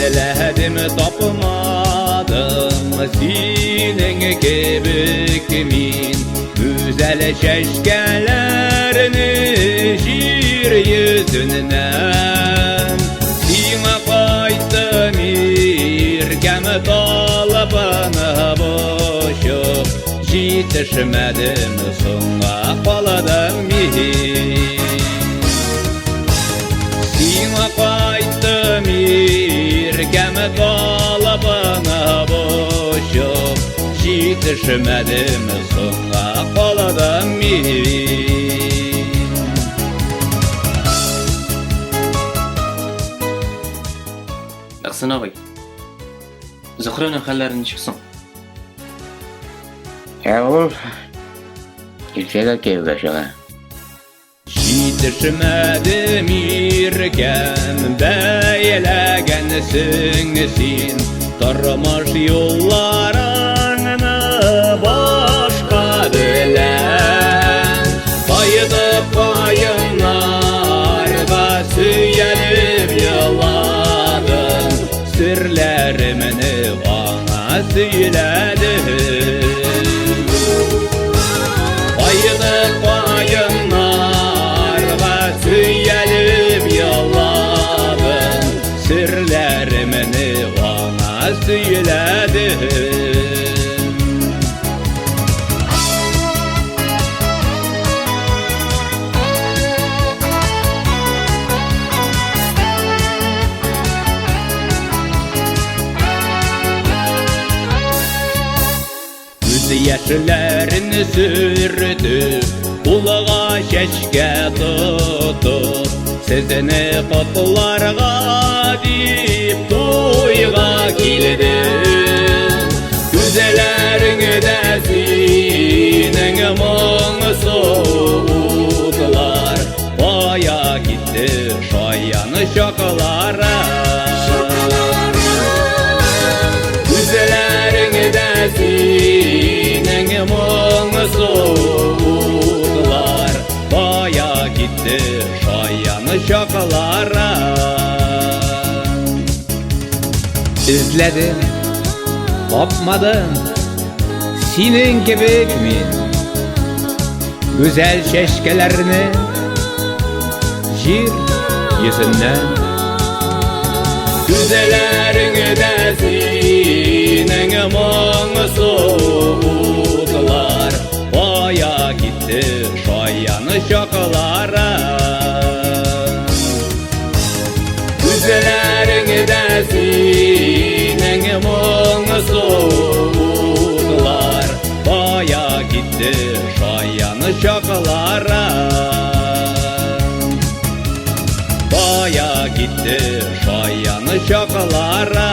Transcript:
Elledim tapmadım senin gibi kimin güzel çeşkelerini şiir yüzünden. Sine kaydım irkem talabını boşup yetişmedim sonra kaladım Sine kaydım irkem talabını boşup yetişmedim sonra kaladım Aksan ağabey, Zuhre'nin hallerini çıksın. Ya oğlum, ilçede kevde şuna. Yetişmedim irken beylegensin sin Tarmaş yollarını başka bilen Kaydı payınlarda süyelip yıladın Sırlarımını bana söyledin Kaydı payınlarda süyelip yıladın Sırlarımını bana söyledin Yaşlarını sürdü Kulağa şeşke tutup Sizini kutlarga deyip Toyga kildim Güzellerini de senin munsuzlar Baya gitti şayanı şakalara Güzellerini de senin munsuzlar Baya gitti şayanı şakalara İzledim, kopmadım senin gibi kimin Güzel çeşkelerini yer yüzünden Güzellerini de senin munsuzlar Baya gitti şayanı şakalara Güzellerini de senin munsuzlar Baya gitti şayanı şakalara Baya gitti şayanı şakalara